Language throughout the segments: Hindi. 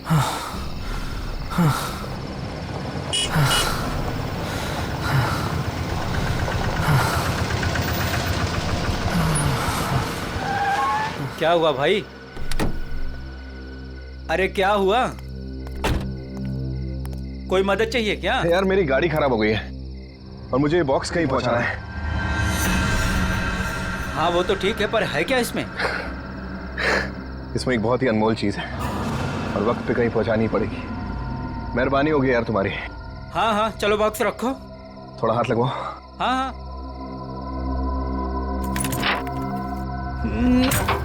क्या हुआ भाई? अरे क्या हुआ? कोई मदद चाहिए क्या? यार मेरी गाड़ी खराब हो गई है और मुझे ये बॉक्स कहीं पहुंचाना है। हाँ वो तो ठीक है, पर है क्या इसमें? इसमें एक बहुत ही अनमोल चीज है और वक्त पे कहीं पहुंचानी पड़ेगी। मेहरबानी होगी यार तुम्हारी। हाँ हाँ चलो बॉक्स रखो। थोड़ा हाथ लगवाओ। हाँ हाँ।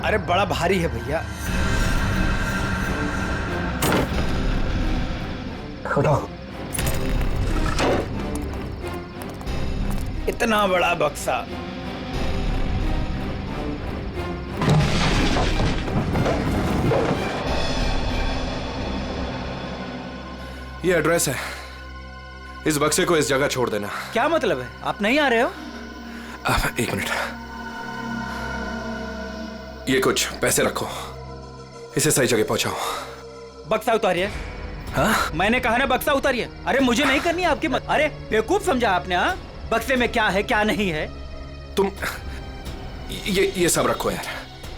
अरे बड़ा भारी है भैया। उठाओ। इतना बड़ा बक्सा। ये एड्रेस है, इस बक्से को इस जगह छोड़ देना। क्या मतलब है? आप नहीं आ रहे हो? एक मिनट, ये कुछ पैसे रखो, इसे सही जगह पहुंचाओ। बक्सा उतारिए। हाँ? मैंने कहा ना बक्सा उतारिए। अरे मुझे नहीं करनी आपकी मत। अरे बेवकूफ समझा आपने? हाँ बक्से में क्या है क्या नहीं है? तुम ये सब रखो यार,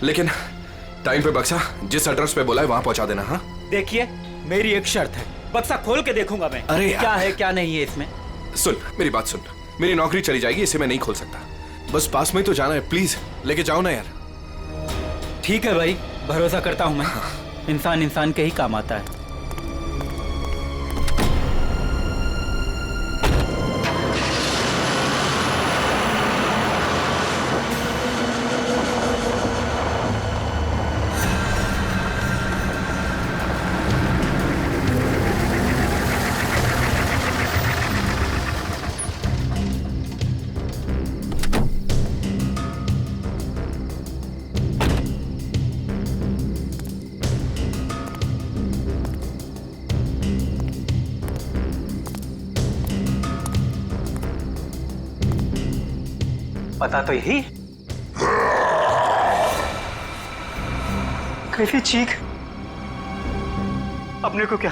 लेकिन टाइम पे बक्सा जिस एड्रेस पे बोला है वहां पहुंचा देना। हाँ देखिए मेरी एक शर्त है, बक्सा खोल के देखूंगा मैं। अरे क्या है क्या नहीं है इसमें। सुन मेरी बात सुन, मेरी नौकरी चली जाएगी, इसे मैं नहीं खोल सकता। बस पास में ही तो जाना है, प्लीज लेके जाओ ना यार। ठीक है भाई, भरोसा करता हूं मैं। इंसान इंसान के ही काम आता है। पता तो यही। कैसी चीख! अपने को क्या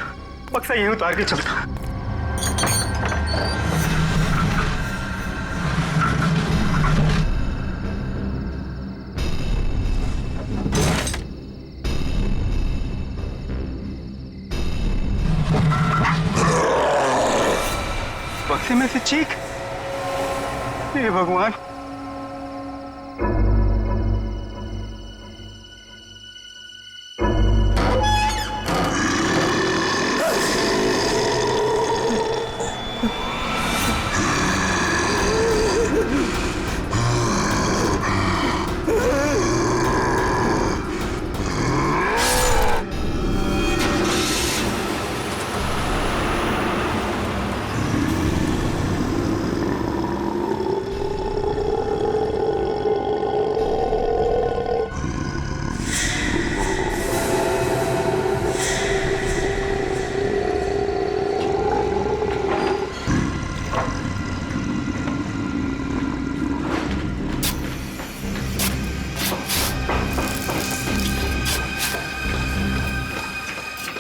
बक्सा यहीं उतार के चलता। बक्से में से चीख! हे भगवान!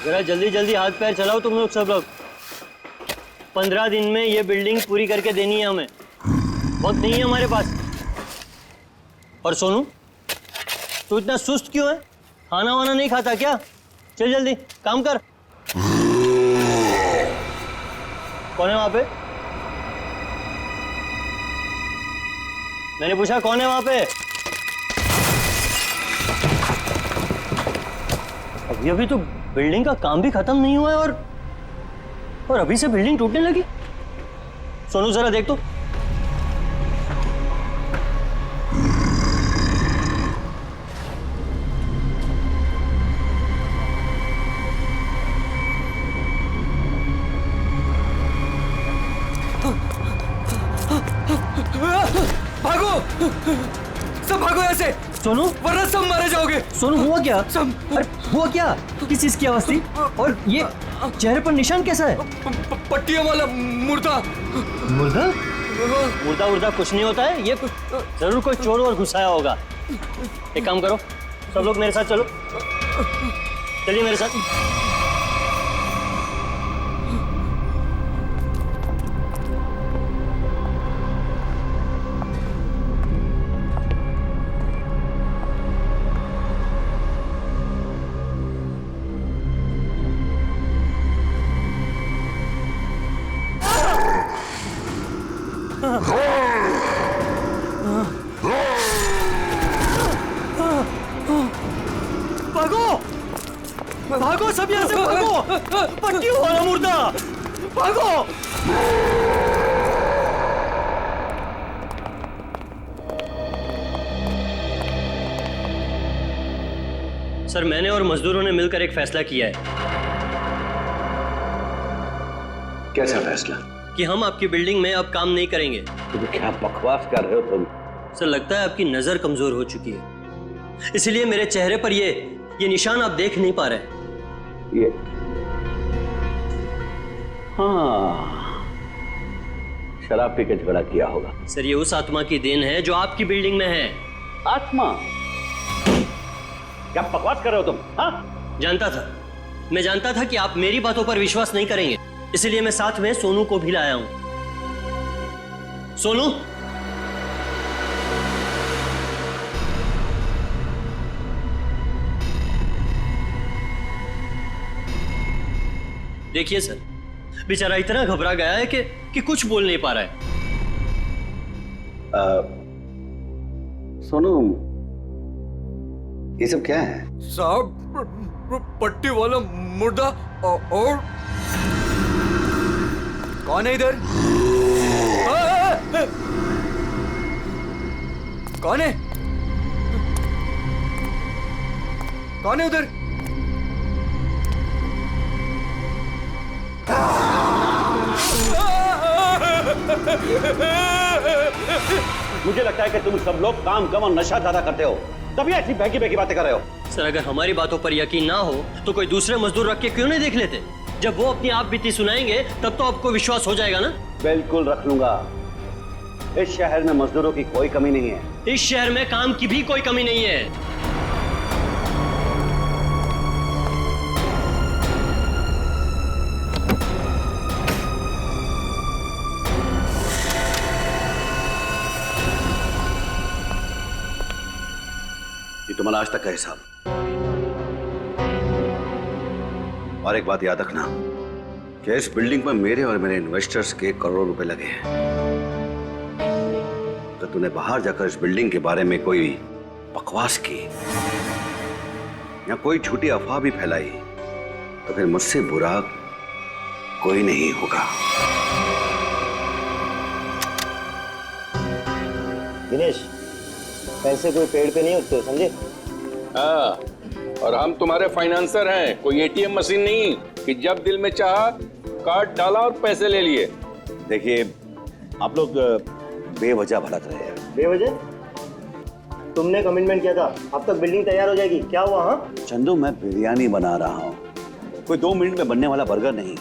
जरा जल्दी जल्दी हाथ पैर चलाओ तुम लोग सब लोग। 15 दिन में ये बिल्डिंग पूरी करके देनी है हमें, वक्त नहीं है हमारे पास। और सोनू तू इतना सुस्त क्यों है? खाना वाना नहीं खाता क्या? चल जल्दी काम कर। कौन है वहां पे? मैंने पूछा कौन है वहां पे? अभी तो बिल्डिंग का काम भी खत्म नहीं हुआ है और अभी से बिल्डिंग टूटने लगी। सोनू जरा देख तो। भागो सब, भागो ऐसे सोनू, वरना सब मारे जाओगे। सोनू हुआ क्या? सब अरे हुआ क्या? किस चीज की आवाज थी? और ये चेहरे पर निशान कैसा है? पट्टियों वाला मुर्दा। मुर्दा? मुर्दा उर्दा कुछ नहीं होता है, ये जरूर कोई चोर और घुसाया होगा। एक काम करो, सब लोग मेरे साथ चलो, चलिए मेरे साथ। यहाँ से भागो, पट्टियों वाला मुर्दा, भागो। सर, मैंने और मजदूरों ने मिलकर एक फैसला किया है कैसा फैसला? कि हम आपकी बिल्डिंग में अब काम नहीं करेंगे। तो क्या बकवास कर रहे हो तुम? सर, लगता है आपकी नजर कमजोर हो चुकी है, इसलिए मेरे चेहरे पर ये निशान आप देख नहीं पा रहे। ये हाँ, शराब पी के झगड़ा किया होगा। सर, ये उस आत्मा की देन है जो आपकी बिल्डिंग में है। आत्मा? क्या बकवास कर रहे हो तुम? हाँ? मैं जानता था कि आप मेरी बातों पर विश्वास नहीं करेंगे, इसलिए मैं साथ में सोनू को भी लाया हूं। सोनू, देखिए सर, बेचारा इतना घबरा गया है कि कुछ बोल नहीं पा रहा है। सोनू, ये सब क्या है? साहब, पट्टी वाला मुर्दा और कौन है इधर? कौन है? कौन है उधर? मुझे लगता है कि तुम सब लोग काम कम और नशा ज्यादा करते हो, तभी ऐसी बहकी बहकी बातें कर रहे हो। सर, अगर हमारी बातों पर यकीन ना हो तो कोई दूसरे मजदूर रख के क्यों नहीं देख लेते? जब वो अपनी आप बीती सुनाएंगे तब तो आपको विश्वास हो जाएगा ना। बिल्कुल रख लूंगा। इस शहर में मजदूरों की कोई कमी नहीं है। इस शहर में काम की भी कोई कमी नहीं है। ये तुम्हारा आज तक का हिसाब। और एक बात याद रखना कि इस बिल्डिंग पर मेरे और मेरे इन्वेस्टर्स के करोड़ों रुपए लगे हैं। तो तूने बाहर जाकर इस बिल्डिंग के बारे में कोई बकवास की या कोई झूठी अफवाह भी फैलाई तो फिर मुझसे बुरा कोई नहीं होगा। दिनेश, पैसे कोई पेड़ पे नहीं उगते, समझे? हाँ, और हम तुम्हारे फाइनेंसर हैं, कोई एटीएम मशीन नहीं कि जब दिल में चाहा कार्ड डाला और पैसे ले लिए। देखिए, आप लोग बेवजह भड़क रहे हैं। बेवजह? तुमने कमिटमेंट किया था, अब तक बिल्डिंग तैयार हो जाएगी, क्या हुआ? हाँ, चंदू, मैं बिरयानी बना रहा हूँ, कोई 2 मिनट में बनने वाला बर्गर नहीं।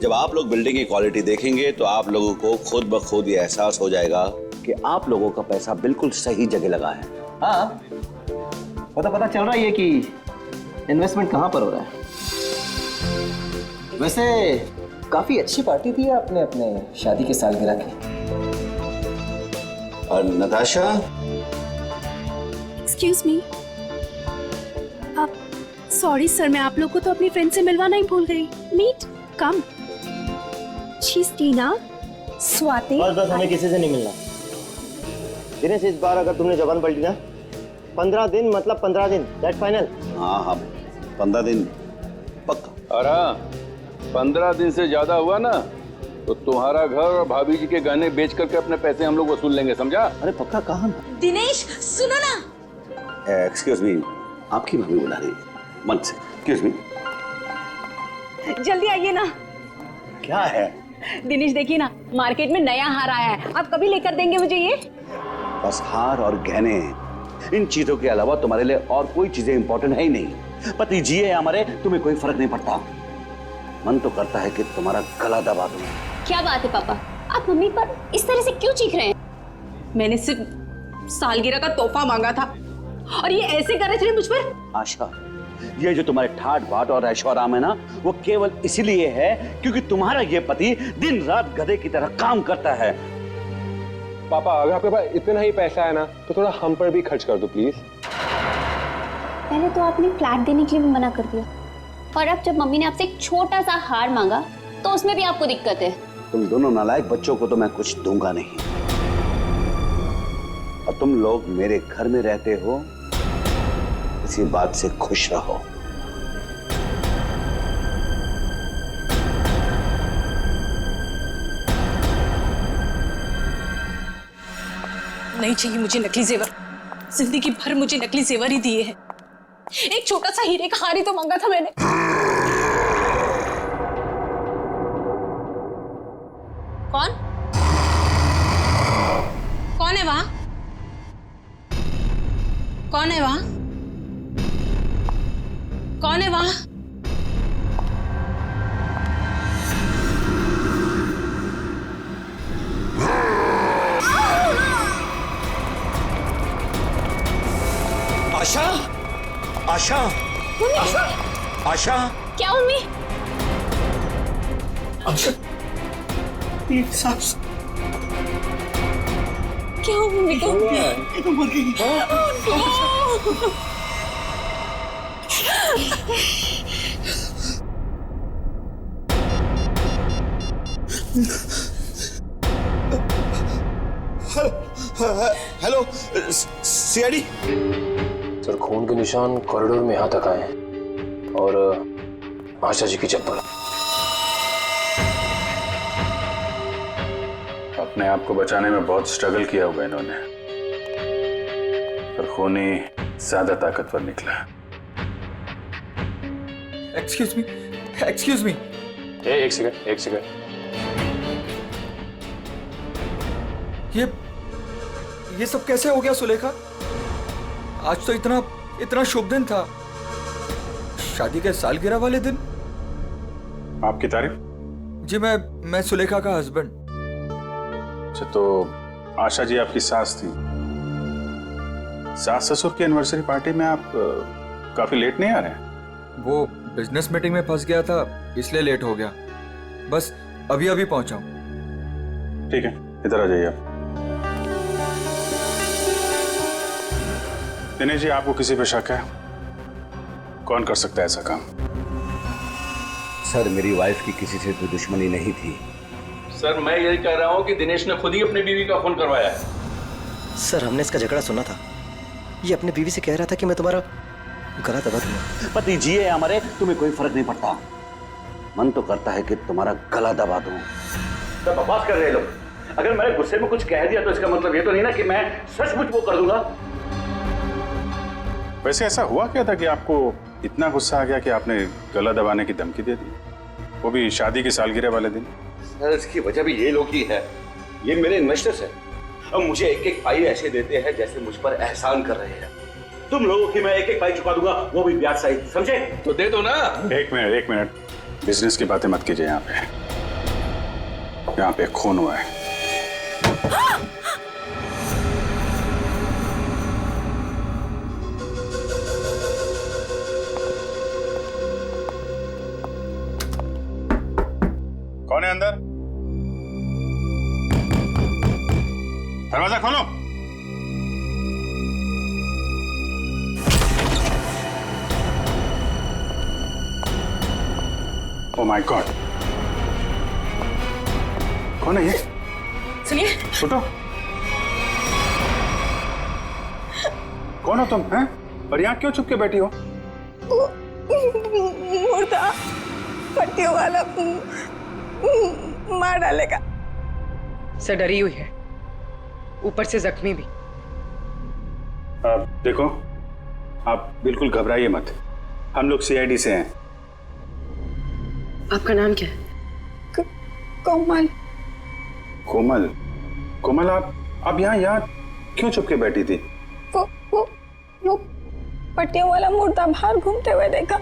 जब आप लोग बिल्डिंग की क्वालिटी देखेंगे तो आप लोगों को खुद ब खुद ये एहसास हो जाएगा कि आप लोगों का पैसा बिल्कुल सही जगह लगा है। हाँ, पता चल रहा है कि इन्वेस्टमेंट कहाँ पर हो रहा है। वैसे काफी अच्छी पार्टी थी आपने अपने शादी के सालगिरह की। और नताशा, एक्सक्यूज मी, आप सॉरी सर, मैं आप लोग को तो अपनी फ्रेंड से मिलवाना ही भूल गई। Meet come. She is Tina, Swati. बस हमें किसी से नहीं मिलना। दिनेश, इस बार अगर तुमने जबान पलटी ना, 15 दिन मतलब 15 दिन, दैट फाइनल। हाँ, 15 दिन पक्का। और हाँ, 15 दिन से ज्यादा हुआ ना तो तुम्हारा घर और भाभी जी के गहने बेच करके अपने पैसे हम लोग वसूल लेंगे, समझा? अरे पक्का कहाँ? दिनेश सुनो ना। एक्सक्यूज मी, आपकी भाभी बुला रही है मन से। Excuse me. जल्दी आइए ना। क्या है? दिनेश देखिए ना, मार्केट में नया हार आया है, आप कभी लेकर देंगे मुझे ये? बस हार और गहने, इन चीजों के अलावा तुम्हारे लिए और कोई चीजें इंपॉर्टेंट है ही नहीं। पति जिए या मरे तुम्हें कोई फर्क नहीं पड़ता। मन तो करता है कि तुम्हारा गला दबा दूं। क्या बात है पापा, आप मम्मी पर इस तरह से क्यों चीख रहे हैं? मैंने सिर्फ सालगिरह का तोहफा मांगा था और ये ऐसे कर रहे थे मुझ पर। आशा, ये जो तुम्हारे ठाट बाट और ऐशो आराम है ना, वो केवल इसीलिए है क्योंकि तुम्हारा ये पति दिन रात गधे की तरह काम करता है। पापा, अगर आपके पास इतना ही पैसा है ना तो थोड़ा हम पर भी खर्च कर दो प्लीज। पहले तो आपने फ्लैट देने के लिए भी मना कर दिया, और अब जब मम्मी ने आपसे एक छोटा सा हार मांगा तो उसमें भी आपको दिक्कत है। तुम दोनों नालायक बच्चों को तो मैं कुछ दूंगा नहीं, और तुम लोग मेरे घर में रहते हो, इसी बात से खुश रहो। नहीं चाहिए मुझे नकली जेवर। जिंदगी भर मुझे नकली जेवर ही दिए हैं। एक छोटा सा हीरे का हार ही तो मांगा था मैंने। कौन कौन है वहां? कौन है वहां? कौन है वहां? आशा, आशा, आशा, आशा, क्या मम्मी? आशा, एक सांस क्या हुआ मम्मी को? मर गई। Hello, CID. सर, खून के निशान कॉरिडोर में यहाँ तक आए हैं और आशा जी की चप्पल। अपने आप को बचाने में बहुत स्ट्रगल किया होगा इन्होंने, पर खूनी ज्यादा ताकतवर निकला। Excuse me, excuse me. एक सेकंड, एक सेकंड। ये सब कैसे हो गया सुलेखा? आज तो इतना शुभ दिन था, शादी के सालगिरह वाले दिन। आपकी तारीफ? जी, मैं सुलेखा का हस्बैंड। अच्छा, तो आशा जी आपकी सास थी। सास ससुर की एनिवर्सरी पार्टी में आप काफी लेट नहीं आ रहे हैं? वो बिजनेस मीटिंग में फंस गया था, इसलिए लेट हो गया। बस अभी पहुंचा हूं। ठीक है, इधर आ जाइए आप। दिनेश जी, आपको किसी पे शक है? कौन कर सकता है ऐसा काम? सर, मेरी वाइफ की किसी से कोई दुश्मनी नहीं थी। सर, मैं यही कह रहा हूँ कि दिनेश ने खुद ही अपनी बीवी का खून करवाया है। सर, हमने इसका झगड़ा सुना था। ये अपनी बीवी से कह रहा था कि मैं तुम्हारा गला दबा दूंगा। पति जिए या मरे, तुम्हें कोई फर्क नहीं पड़ता। मन तो करता है कि तुम्हारा गला दबा दूं। तो बकवास कर रहे लोग। अगर मैंने गुस्से में कुछ कह दिया तो इसका मतलब ये तो नहीं ना कि मैं सचमुच वो कर दूंगा। वैसे ऐसा हुआ क्या था कि आपको इतना गुस्सा आ गया कि आपने गला दबाने की धमकी दे दी, वो भी शादी की सालगिरह वाले दिन? सर, इसकी वजह भी ये लोग ही है। ये मेरे इन्वेस्टर्स हैं। अब मुझे एक पाई ऐसे देते हैं जैसे मुझ पर एहसान कर रहे हैं। तुम लोगों की मैं एक पाई चुका दूंगा, वो भी ब्याज सहित, समझे? तो दे दो ना। एक मिनट, बिजनेस की बातें मत कीजिए। यहाँ पे खून हुआ है। कौन है अंदर? दरवाजा खोलो। ओह माय गॉड, कौन है ये? सुनिए। छोटो, कौन हो तुम हैं? और यहाँ क्यों चुप के बैठी हो? मुर्दा पट्टियों वाला मार डालेगा। सर, डरी हुई है, ऊपर से जख्मी भी। देखो, आप बिल्कुल घबराइए मत। हम लोग सीआईडी से हैं। आपका नाम क्या है? कोमल। कोमल? कोमल, आप यहाँ क्यों चुप के बैठी थी? वो पट्टियों वाला मुर्दा बाहर घूमते हुए देखा।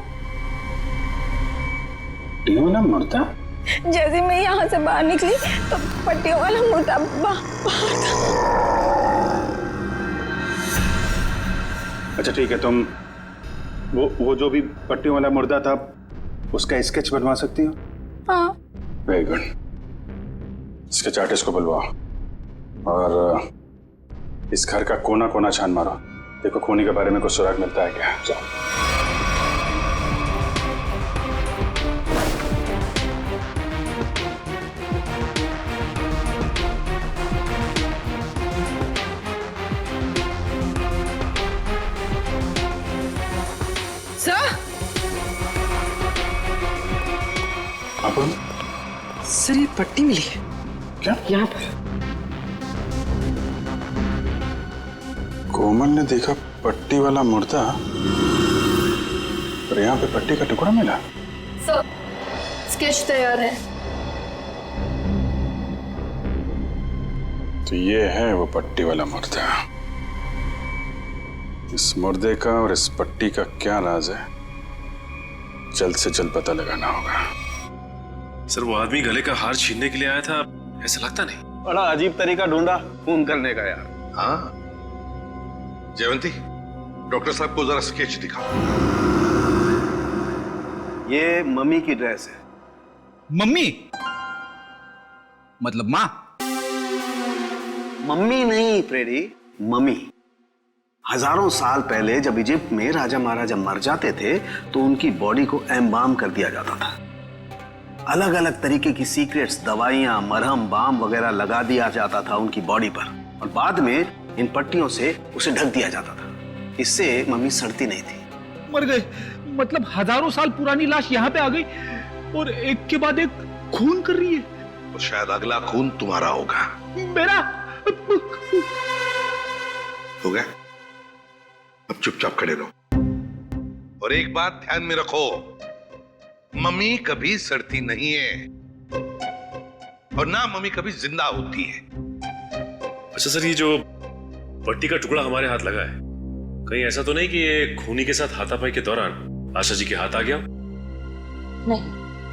पट्टियों वाला मुर्दा? जैसे मैं यहाँ से बाहर निकली तो पट्टियों वाला मुर्दा बाहर था। अच्छा ठीक है, तुम वो जो भी पट्टियों वाला मुर्दा था उसका स्केच बनवा सकती हो? हाँ। Very good. स्केच आर्टिस्ट को बुलवाओ और इस घर का कोना कोना छान मारो। देखो खूनी के बारे में कुछ सुराग मिलता है क्या? जाओ। सर, ये पट्टी मिली है। क्या? यहाँ पर। कोमल ने देखा पट्टी वाला मुर्दा, पर यहाँ पे पट्टी का टुकड़ा मिला। सर, स्केच तैयार है। तो ये है वो पट्टी वाला मुर्दा। इस मुर्दे का और इस पट्टी का क्या राज है, जल्द से जल्द पता लगाना होगा। सर वो आदमी गले का हार छीनने के लिए आया था, ऐसा लगता नहीं? बड़ा अजीब तरीका ढूंढा खून करने का यार। हाँ जयवंती, डॉक्टर साहब को जरा स्केच दिखा। ये मम्मी की ड्रेस है। मम्मी मतलब माँ? मम्मी नहीं फ्रेडी, मम्मी। हजारों साल पहले जब इजिप्ट में राजा महाराजा मर जाते थे तो उनकी बॉडी को एम्बाम कर दिया जाता था। अलग अलग तरीके की सीक्रेट्स, दवाइयां, मरहम, बाम वगैरह लगा दिया जाता था उनकी बॉडी पर, और बाद में इन पट्टियों से उसे ढक दिया जाता था। इससे मम्मी सड़ती नहीं थी। मर गए मतलब हजारों साल पुरानी लाश यहाँ पे आ गई और एक के बाद एक खून कर रही है। तो शायद अगला खून तुम्हारा होगा। मेरा हो गया, अब चुपचाप खड़े रहो। और एक बात ध्यान में रखो, मम्मी कभी सड़ती नहीं है और ना मम्मी कभी जिंदा होती है। अच्छा सर, ये जो पट्टी का टुकड़ा हमारे हाथ लगा है, कहीं ऐसा तो नहीं कि ये खूनी के साथ हाथापाई के दौरान आशा जी के हाथ आ गया? नहीं,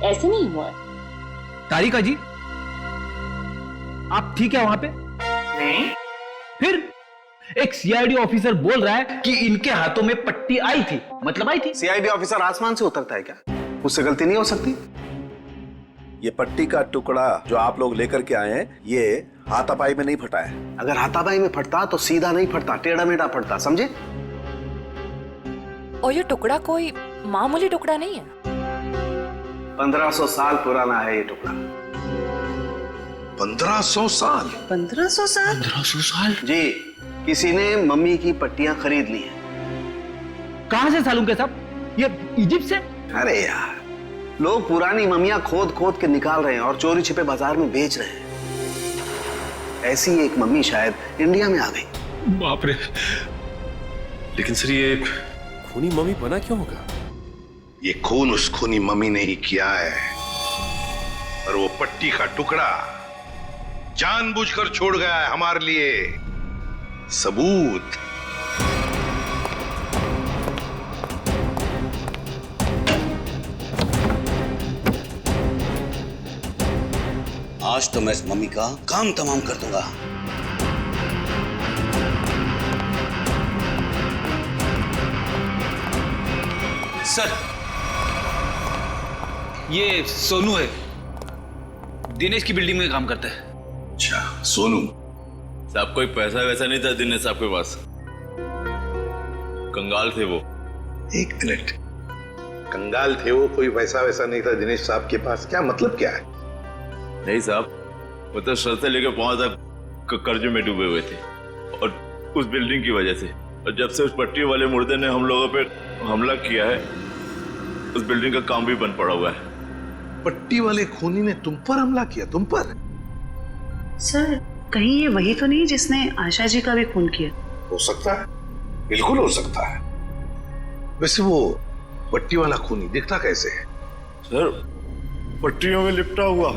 ऐसे नहीं हुआ। तारिका जी, आप ठीक है वहां पे? नहीं। फिर एक सीआईडी ऑफिसर बोल रहा है कि इनके हाथों में पट्टी आई थी, मतलब आई थी। सीआईडी ऑफिसर आसमान से उतरता है क्या? उससे गलती नहीं हो सकती। ये पट्टी का टुकड़ा जो आप लोग लेकर के आए हैं, ये हाथापाई में नहीं फटा है। अगर हाथापाई में फटता तो सीधा नहीं फटता, टेढ़ा मेढ़ा फटता, समझे? और ये टुकड़ा कोई मामूली टुकड़ा नहीं है। 1500 साल पुराना है ये टुकड़ा। 1500 साल? 1500 साल? 1500 साल? जी, किसी ने मम्मी की पट्टियां खरीद ली हैं। कहां से सालूं के साहब? ये इजिप्ट से? अरे यार, लोग पुरानी मम्मियां खोद खोद के निकाल रहे हैं और चोरी छिपे बाजार में बेच रहे हैं। ऐसी एक मम्मी शायद इंडिया में आ गई। बाप रे। लेकिन सर ये खूनी मम्मी बना क्यों होगा? ये खून उस खूनी मम्मी ने ही किया है, और वो पट्टी का टुकड़ा जानबूझकर छोड़ गया है हमारे लिए सबूत। आज तो मैं इस मम्मी का काम तमाम कर दूंगा। सर, ये सोनू है, दिनेश की बिल्डिंग में काम करता है। अच्छा, सोनू साहब, कोई पैसा वैसा नहीं था दिनेश साहब के पास, कंगाल थे वो। एक मिनट, कंगाल थे वो, कोई पैसा वैसा नहीं था दिनेश साहब के पास, क्या मतलब क्या है? नहीं साहब, वो तो सर से लेकर पांव तक कर्जे में डूबे हुए थे, और उस बिल्डिंग की वजह से। और जब से उस पट्टी वाले मुर्दे ने हम लोगों पे हमला किया है, उस बिल्डिंग का काम भी बंद पड़ा हुआ है। पट्टी वाले खूनी ने तुम पर हमला किया? तुम पर? सर, कहीं ये वही तो नहीं जिसने आशा जी का भी खून किया? हो सकता है, बिल्कुल हो सकता है। वैसे वो पट्टी वाला खूनी दिखता कैसे है? सर, पट्टियों में लिपटा हुआ,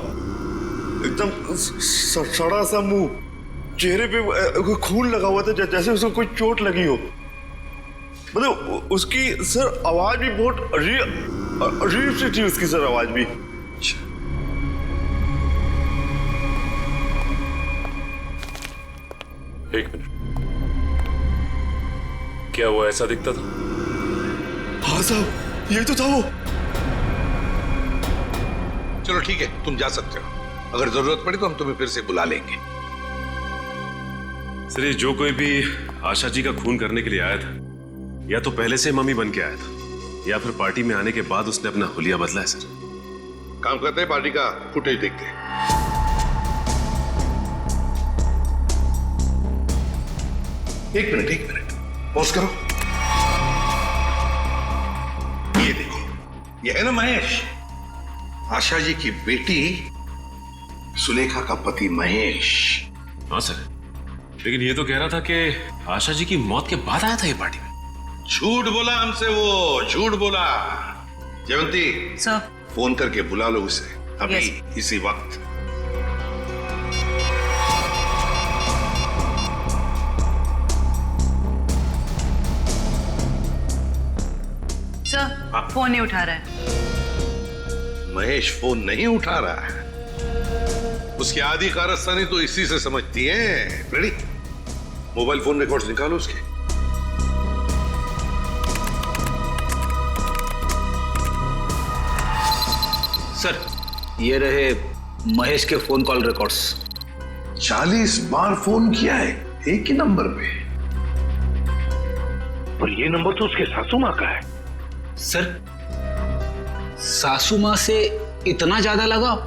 एकदम सड़ा सा मुंह, चेहरे पे खून लगा हुआ था जैसे उसको कोई चोट लगी हो। मतलब उसकी सर आवाज भी बहुत अजीब सी थी, उसकी सर आवाज भी। एक मिनट, क्या वो ऐसा दिखता था? हाँ साहब, ये तो था वो। चलो ठीक है, तुम जा सकते हो। अगर जरूरत पड़ी तो हम तुम्हें फिर से बुला लेंगे। सर, ये जो कोई भी आशा जी का खून करने के लिए आया था, या तो पहले से मम्मी बन के आया था, या फिर पार्टी में आने के बाद उसने अपना हुलिया बदला है। सर, काम करते हैं, पार्टी का फुटेज देखते हैं। एक मिनट, पॉज करो। ये देखो, ये है ना महेश, आशा जी की बेटी सुलेखा का पति महेश। हाँ सर। लेकिन ये तो कह रहा था कि आशा जी की मौत के बाद आया था ये पार्टी में। झूठ बोला हमसे, वो झूठ बोला। जयवंती सर, फोन करके बुला लो उसे अभी, Yes. इसी वक्त। सर, फोन नहीं उठा रहा है। महेश फोन नहीं उठा रहा है। उसकी आधी कारस्तानी तो इसी से समझती है। रेडी, मोबाइल फोन रिकॉर्ड्स निकालो उसके। सर, ये रहे महेश के फोन कॉल रिकॉर्ड्स। 40 बार फोन किया है एक ही नंबर पे। पर ये नंबर तो उसके सासू माँ का है। सर, सासू माँ से इतना ज्यादा लगाव?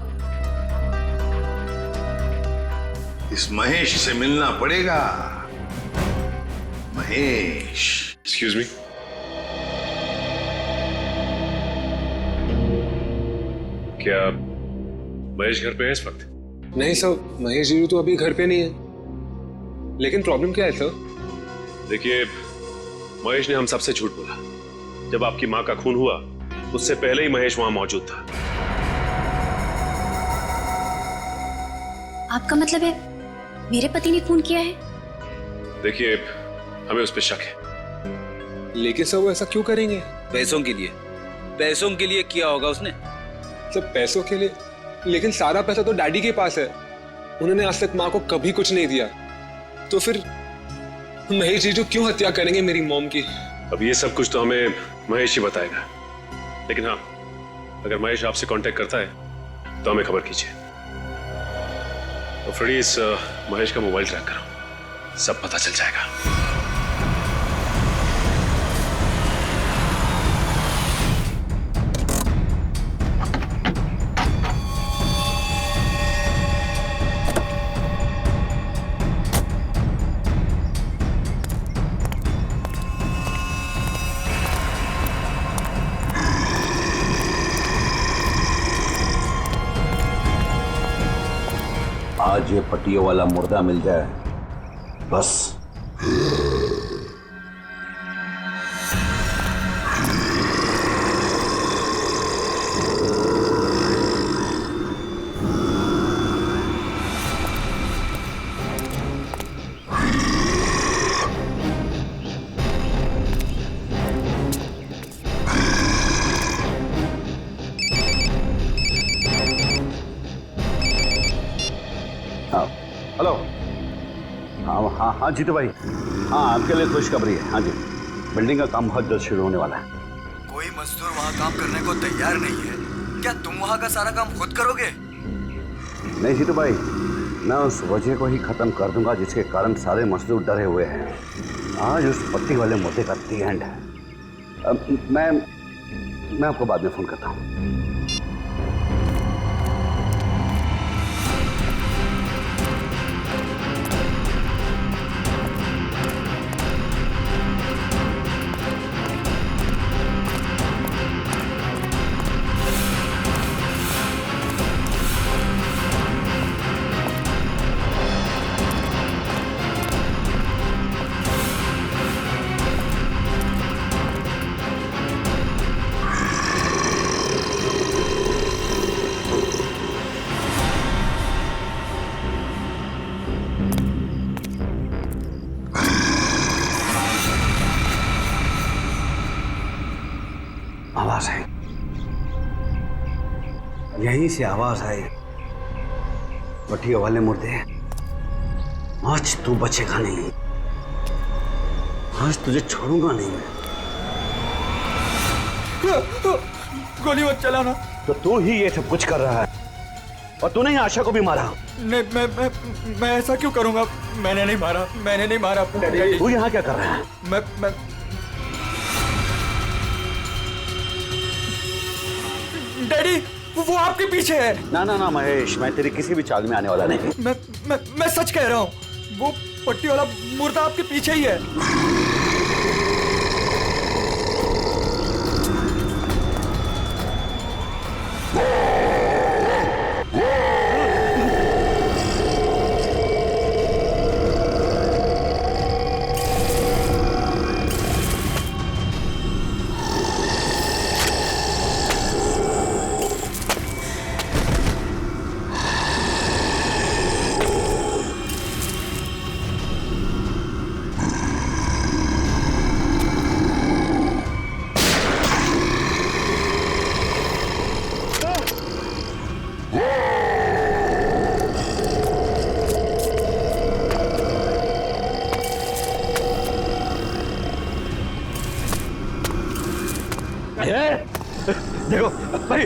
इस महेश से मिलना पड़ेगा। महेश। Excuse me. क्या महेश घर पे है इस वक्त? नहीं सर, महेश जी तो अभी घर पे नहीं है। लेकिन प्रॉब्लम क्या है सर? देखिए, महेश ने हम सबसे झूठ बोला। जब आपकी मां का खून हुआ उससे पहले ही महेश वहां मौजूद था। आपका मतलब है मेरे पति ने खून किया है? देखिए, हमें उस पर शक है। लेकिन सर वो ऐसा क्यों करेंगे? पैसों के लिए। पैसों के लिए किया होगा उसने। सब पैसों के लिए? लेकिन सारा पैसा तो डैडी के पास है। उन्होंने आज तक माँ को कभी कुछ नहीं दिया। तो फिर महेश जी जो क्यों हत्या करेंगे मेरी मॉम की? अब ये सब कुछ तो हमें महेश ही बताएगा। लेकिन हाँ, अगर महेश आपसे कांटेक्ट करता है तो हमें खबर कीजिए। तो फ्रेडी, इस महेश का मोबाइल ट्रैक करो, सब पता चल जाएगा। आज ये पट्टियों वाला मुर्दा मिल जाए बस। हेलो। हाँ हाँ जीतू भाई, हाँ आपके लिए खुशखबरी है। हाँ जी, बिल्डिंग का काम बहुत जल्द शुरू होने वाला है। कोई मजदूर वहाँ काम करने को तैयार नहीं है। क्या तुम वहाँ का सारा काम खुद करोगे? नहीं जीतू भाई, मैं उस वजह को ही खत्म कर दूंगा जिसके कारण सारे मजदूर डरे हुए हैं। आज उस पट्टी वाले मुद्दे का दी एंड है। मैं आपको बाद में फोन करता हूँ। आवाज आई, यहीं से आवाज आई। पट्टियों वाले मुर्दे, आज तू बचेगा नहीं। आज तुझे छोड़ूंगा नहीं मैं। गोली मत चलाना। तो तू ही ये सब कुछ कर रहा है और तूने ही आशा को भी मारा। नहीं, मैं ऐसा क्यों करूंगा? मैंने नहीं मारा। तू यहाँ क्या कर रहा है? मैं डैडी, वो आपके पीछे है। ना महेश, मैं तेरी किसी भी चाल में आने वाला नहीं। मैं सच कह रहा हूँ, वो पट्टी वाला मुर्दा आपके पीछे ही है।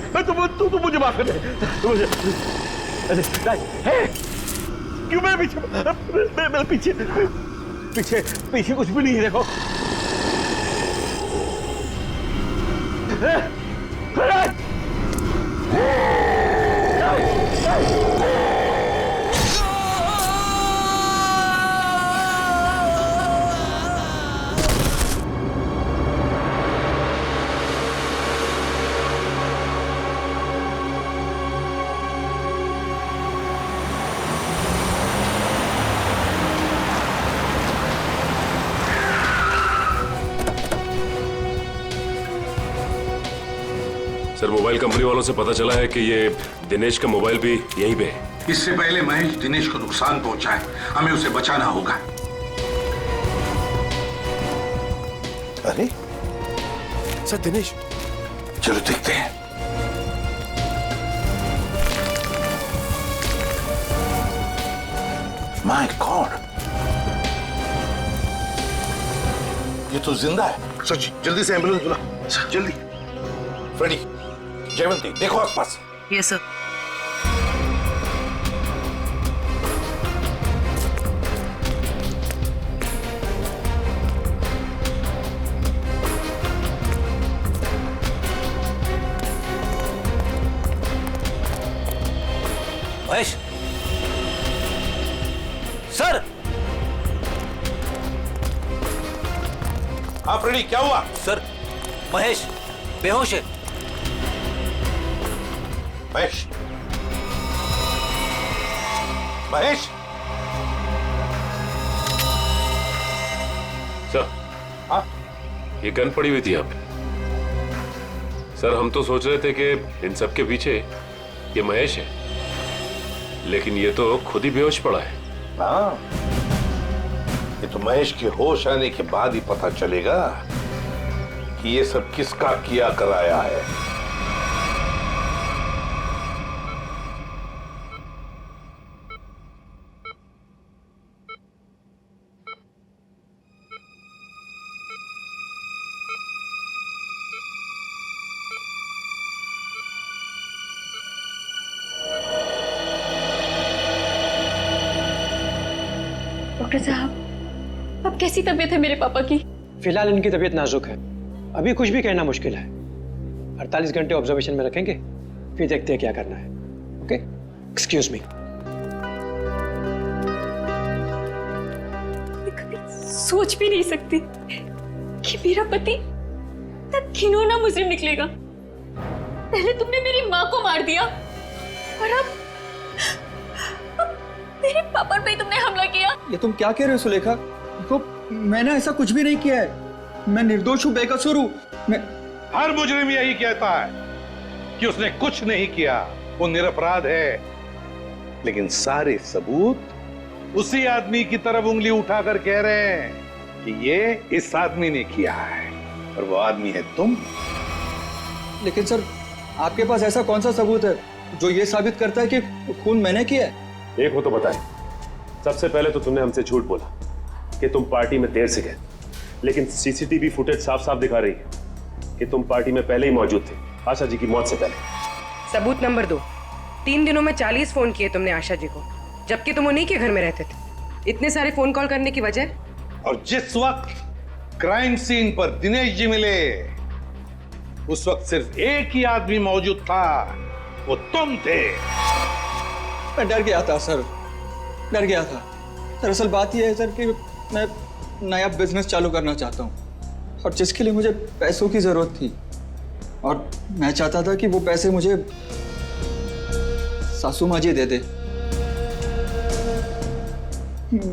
भाई तू मुझे माफ कर दे। मुझे क्यों मैं पीछे मैं पीछे पीछे पीछे कुछ भी नहीं है, देखो। सर, मोबाइल कंपनी वालों से पता चला है कि ये दिनेश का मोबाइल भी यहीं पे है। इससे पहले महेश दिनेश को नुकसान पहुंचाए, हमें उसे बचाना होगा। अरे सर, दिनेश, चलो देखते हैं। माय गॉड, ये तो जिंदा है। सर जी, जल्दी से एम्बुलेंस बुला, जल्दी। फ्रेडी, जयवंती, देखो आसपास। Yes sir. महेश सर। हाँ फ्रेडी, क्या हुआ? सर, महेश बेहोश है। महेश, महेश। सर, हाँ, ये गन पड़ी हुई थी यहाँ पे। सर, हम तो सोच रहे थे कि इन सब के पीछे ये महेश है, लेकिन ये तो खुद ही बेहोश पड़ा है। हाँ, ये तो महेश के होश आने के बाद ही पता चलेगा कि ये सब किसका किया कराया है। डॉक्टर साहब, अब कैसी तबीयत है मेरे पापा की? फिलहाल इनकी तबीयत नाजुक है, अभी कुछ भी कहना मुश्किल है। 48 घंटे ऑब्जर्वेशन में रखेंगे, फिर देखते हैं क्या करना है। Okay, excuse me. मैं कभी सोच भी नहीं सकती कि मेरा पति इतना घिनौना मुजरिम निकलेगा। पहले तुमने मेरी माँ को मार दिया और अब मेरे पापा पे तुमने हमला किया। ये तुम क्या कह रहे हो सुलेखा? देखो, मैंने ऐसा कुछ भी नहीं किया है। मैं निर्दोष हूँ, बेकसूर हूँ। मैं हर मुजरिम यही कहता है कि उसने कुछ नहीं किया, वो निरपराध है। लेकिन सारे सबूत उसी आदमी की तरफ उंगली उठाकर कह रहे हैं कि ये इस आदमी ने किया है, और वो आदमी है तुम। लेकिन सर, आपके पास ऐसा कौन सा सबूत है जो ये साबित करता है कि खून मैंने किया है? एक हो तो बताए। सबसे पहले तो तुमने हमसे झूठ बोला कि तुम पार्टी में देर से गए, लेकिन सीसीटीवी फुटेज साफ साफ दिखा रही है कि तुम पार्टी में पहले ही मौजूद थे, आशा जी की मौत से पहले। सबूत नंबर 2, 3 दिनों में 40 फोन किए तुमने आशा जी को, जबकि तुम उन्हीं के घर में रहते थे। इतने सारे फोन कॉल करने की वजह? और जिस वक्त क्राइम सीन पर दिनेश जी मिले, उस वक्त सिर्फ एक ही आदमी मौजूद था, वो तुम थे। मैं डर गया था सर, डर गया था। दरअसल बात यह है सर कि मैं नया बिजनेस चालू करना चाहता हूँ, और जिसके लिए मुझे पैसों की जरूरत थी, और मैं चाहता था कि वो पैसे मुझे सासू माँ जी दे दे।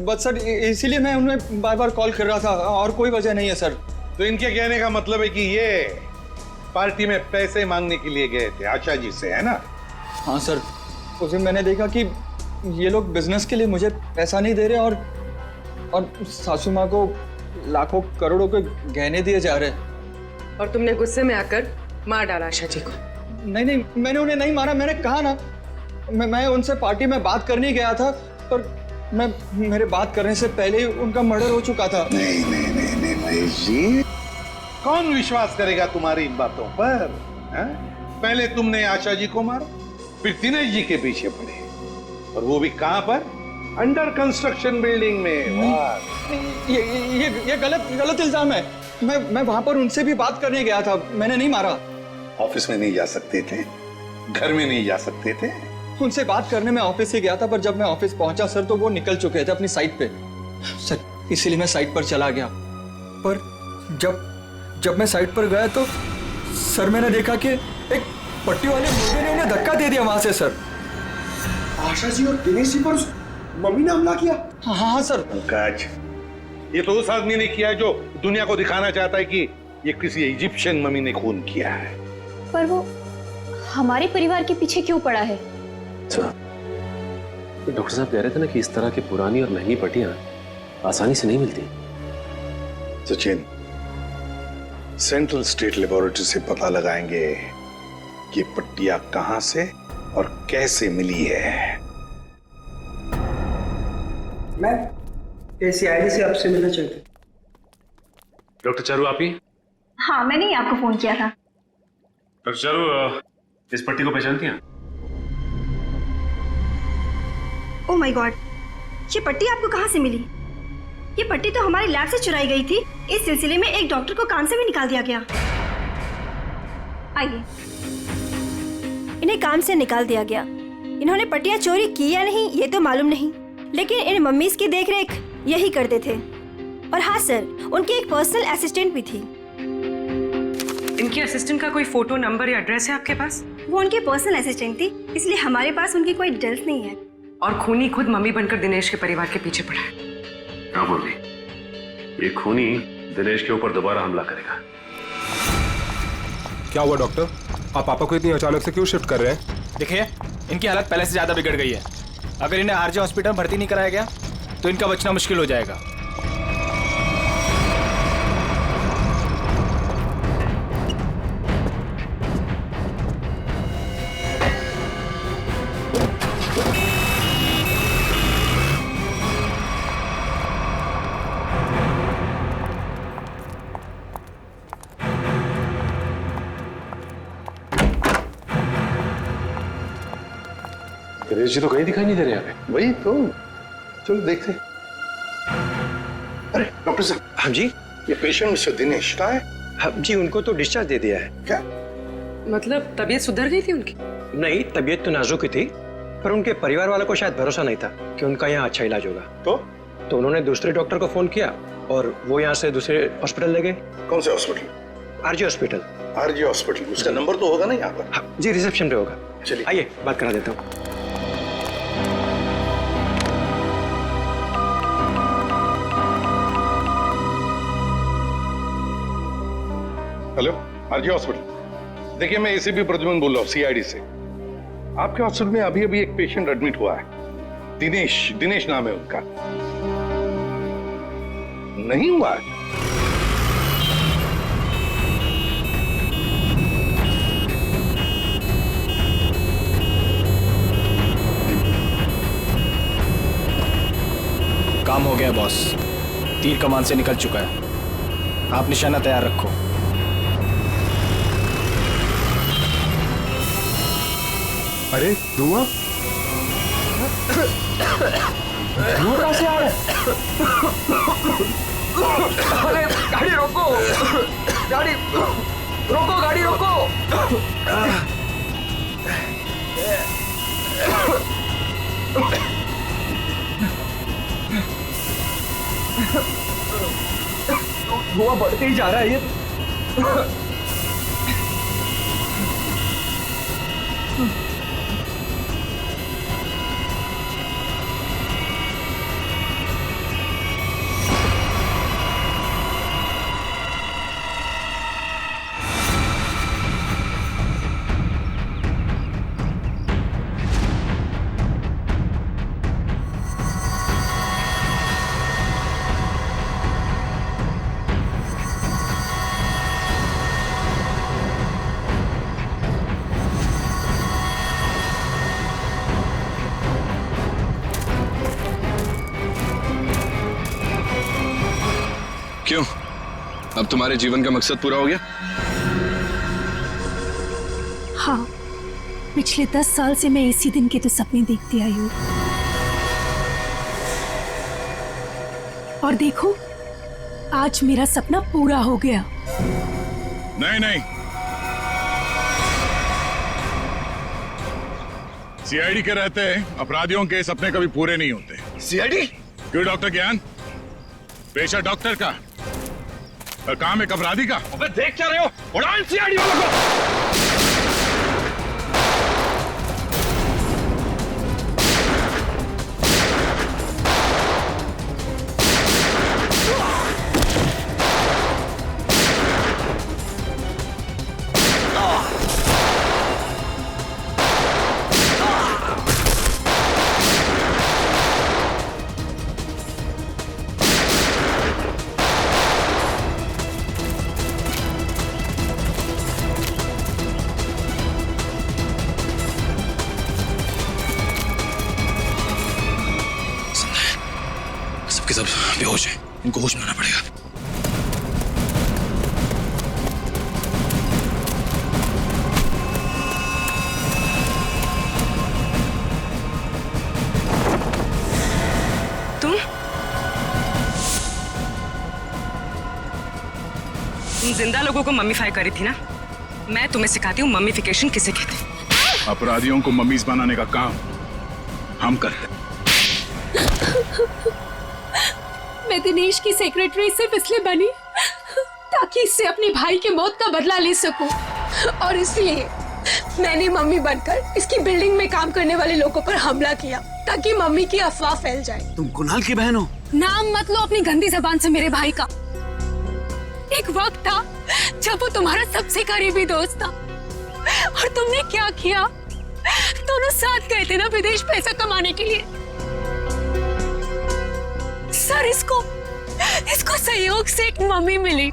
बस सर, इसीलिए मैं उन्हें बार बार कॉल कर रहा था, और कोई वजह नहीं है सर। तो इनके कहने का मतलब है कि ये पार्टी में पैसे मांगने के लिए गए थे आशा जी से, है ना? हाँ सर, उस दिन मैंने देखा कि ये लोग बिजनेस के लिए मुझे पैसा नहीं दे रहे, और सासू माँ को लाखों करोड़ों के गहने दिए जा रहे। और तुमने गुस्से में आकर मार डाला आशा जी को? नहीं, मैंने उन्हें नहीं मारा। मैंने कहा ना, मैं उनसे पार्टी में बात करने ही गया था, पर मेरे बात करने से पहले ही उनका मर्डर हो चुका था। नहीं महेश जी, कौन विश्वास करेगा तुम्हारी इन बातों पर? पहले तुमने आशा जी को मारा, फिर दिनेश जी के पीछे पड़े, और वो भी कहां पर? अंडर कंस्ट्रक्शन बिल्डिंग में। वाह! ये गलत इल्जाम है। मैं वहां पर उनसे भी बात करने गया था, मैंने नहीं मारा। ऑफिस में नहीं जा सकते थे, घर में नहीं जा सकते थे? उनसे बात करने में ऑफिस से गया था, पर जब मैं ऑफिस पहुंचा सर तो वो निकल चुके थे अपनी साइट पे सर, इसीलिए मैं साइट पर चला गया। पर जब मैं साइट पर गया तो सर मैंने देखा कि एक पट्टी वाले मुर्गे ने उन्हें धक्का दे दिया वहां से सर। आशा जी और दिनेश जी पर मम्मी ने हमला किया? हाँ सर। पंकज, ये तो उस आदमी ने किया है जो दुनिया को दिखाना चाहता है कि ये किसी इजिप्शियन मम्मी ने खून किया है। पर वो हमारे परिवार के पीछे क्यों पड़ा है? डॉक्टर साहब कह रहे थे ना कि इस तरह की पुरानी और महंगी पट्टियां आसानी से नहीं मिलती। सचिन, सेंट्रल स्टेट लेबोरेटरी से पता लगाएंगे कि पट्टियां कहां से और कैसे मिली है। मैं ACID से आपसे मिलना चाहती हूँ। डॉक्टर चारू आप ही? हाँ, मैंने ही आपको फोन किया था। डॉक्टर चारू, इस पट्टी को पहचानती हैं? ओह माय गॉड, ये पट्टी आपको कहाँ से मिली? ये पट्टी तो हमारे लैब से चुराई गई थी। इस सिलसिले में एक डॉक्टर को काम से भी निकाल दिया गया। आइए। इन्हें काम से निकाल दिया गया। इन्होंने पट्टियां चोरी की या नहीं ये तो मालूम नहीं, लेकिन इन मम्मीज की देखरेख यही करते थे। और हाँ सर, उनकी एक पर्सनल असिस्टेंट भी थी। इनकी असिस्टेंट का कोई फोटो, नंबर या एड्रेस है आपके पास? वो उनकी पर्सनल असिस्टेंट थी, इसलिए हमारे पास उनकी कोई डिटेल्स नहीं है। और खूनी खुद मम्मी बनकर दिनेश के परिवार के पीछे पड़ा है। हाँ बोली, ये खूनी दिनेश के ऊपर दोबारा हमला करेगा। क्या हुआ डॉक्टर? आप पापा को इतनी अचानक से क्यों शिफ्ट कर रहे हैं? देखिए, इनकी हालत पहले से ज्यादा बिगड़ गई है। अगर इन्हें आरजे हॉस्पिटल भर्ती नहीं कराया गया तो इनका बचना मुश्किल हो जाएगा। दिनेश जी तो कहीं दिखाई नहीं दे रहे यहाँ पे। वही तो, चलो देखते। अरे डॉक्टर साहब। हाँ जी। ये पेशेंट मिस्टर दिनेश का है? हाँ जी, उनको तो डिस्चार्ज दे दिया है। क्या मतलब तबीयत सुधर गई थी उनकी? नहीं, तबीयत तो नाजुक ही थी, पर उनके परिवार वालों को शायद भरोसा नहीं था कि उनका यहाँ अच्छा इलाज होगा। तो उन्होंने दूसरे डॉक्टर को फोन किया और वो यहाँ से दूसरे हॉस्पिटल ले गए। कौन से hospital? RJ hospital. RJ hospital, उसका नंबर तो होगा ना यहाँ पर? हाँ जी, रिसेप्शन पे होगा। चलिए आइए बात करा देता हूँ। Hello, RJ hospital. देखिए, मैं एसीपी प्रद्युमन बोल रहा हूँ, CID से। आपके हॉस्पिटल में अभी अभी एक पेशेंट एडमिट हुआ है। दिनेश नाम है उनका। नहीं हुआ है? काम हो गया बॉस, तीर कमान से निकल चुका है। आप निशाना तैयार रखो। अरे धुआं? धुआं कहाँ से आ रहा है? अरे गाड़ी रोको, गाड़ी रोको, गाड़ी रोको। धुआं बढ़ते ही जा रहा है ये। क्यों? अब तुम्हारे जीवन का मकसद पूरा हो गया? हाँ, पिछले 10 साल से मैं इसी दिन के तो सपने देखती आई हूँ, और देखो आज मेरा सपना पूरा हो गया। नहीं नहीं, सीआईडी के रहते अपराधियों के सपने कभी पूरे नहीं होते। सीआईडी? क्यों डॉक्टर ज्ञान? पेशा डॉक्टर का और काम एक अपराधी का। अबे देख क्या रहे हो? उड़ाओ इन सीआईडी वालों को। सबके सब बेहोश हैं, इनको होश में आना पड़ेगा। तुम जिंदा लोगों को मम्मीफाई करी थी ना? मैं तुम्हें सिखाती हूँ मम्मीफिकेशन किसे कहते हैं। अपराधियों को मम्मीज बनाने का काम हम करते हैं। मैं दिनेश की सेक्रेटरी सिर्फ इसलिए बनी ताकि इससे अपने भाई के मौत का बदला ले सकूं, और इसलिए मैंने मम्मी बनकर इसकी बिल्डिंग में काम करने वाले लोगों पर हमला किया ताकि मम्मी की अफवाह फैल जाए। तुम कुणाल की बहन हो? नाम मत लो अपनी गंदी जबान से मेरे भाई का। एक वक्त था जब वो तुम्हारा सबसे करीबी दोस्त था, और तुमने क्या किया? दोनों साथ गए थे ना विदेश पैसा कमाने के लिए। सर इसको सहयोग से एक मम्मी मिली,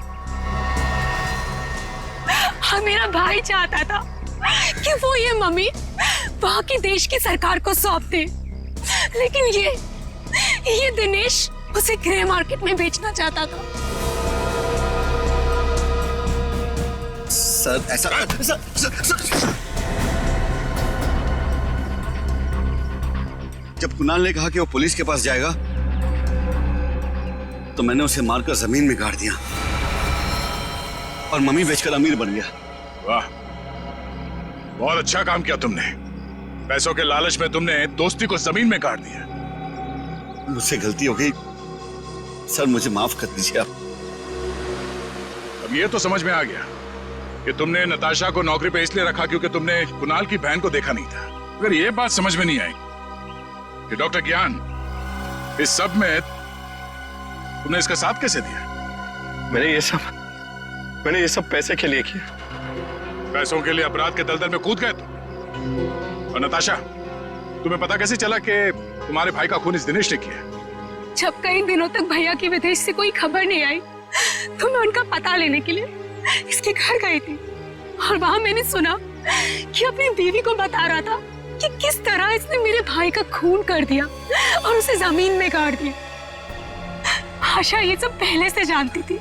और मेरा भाई चाहता था कि वो ये मम्मी वहां की देश की सरकार को सौंप दे, लेकिन ये दिनेश उसे ग्रे मार्केट में बेचना चाहता था। सर ऐसा सर। जब कुणाल ने कहा कि वो पुलिस के पास जाएगा तो मैंने उसे मारकर जमीन में गाड़ दिया और मम्मी बेचकर अमीर बन गया। वाह, बहुत अच्छा काम किया तुमने। पैसों के लालच में तुमने दोस्ती को जमीन में गाड़ दिया। मुझसे गलती हो गई सर, मुझे माफ कर दीजिए आप। अब ये तो समझ में आ गया कि तुमने नताशा को नौकरी पे इसलिए रखा क्योंकि तुमने कुणाल की बहन को देखा नहीं था। अगर ये बात समझ में नहीं आई कि डॉक्टर ज्ञान इस सब में तुमने इसका साथ कैसे दिया? मैंने ये सब पैसे के लिए किया। पैसों के लिए अपराध के दलदल में कूद गए तुम। और नताशा, तुम्हें पता कैसे चला कि तुम्हारे भाई का खून इस दिनेश ने किया? जब कई दिनों तक भैया की विदेश से कोई खबर नहीं आई तो मैं उनका पता लेने के लिए इसके घर गई थी, और वहां मैंने सुना कि अपनी बीवी को बता रहा था कि किस तरह इसने मेरे भाई का खून कर दिया और उसे जमीन में गाड़ दिया। आशा ये सब पहले से जानती थी,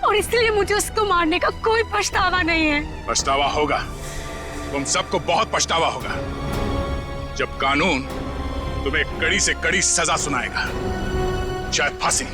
और इसलिए मुझे उसको मारने का कोई पछतावा नहीं है। पछतावा होगा, तुम सबको बहुत पछतावा होगा जब कानून तुम्हें कड़ी से कड़ी सजा सुनाएगा, चाहे फांसी।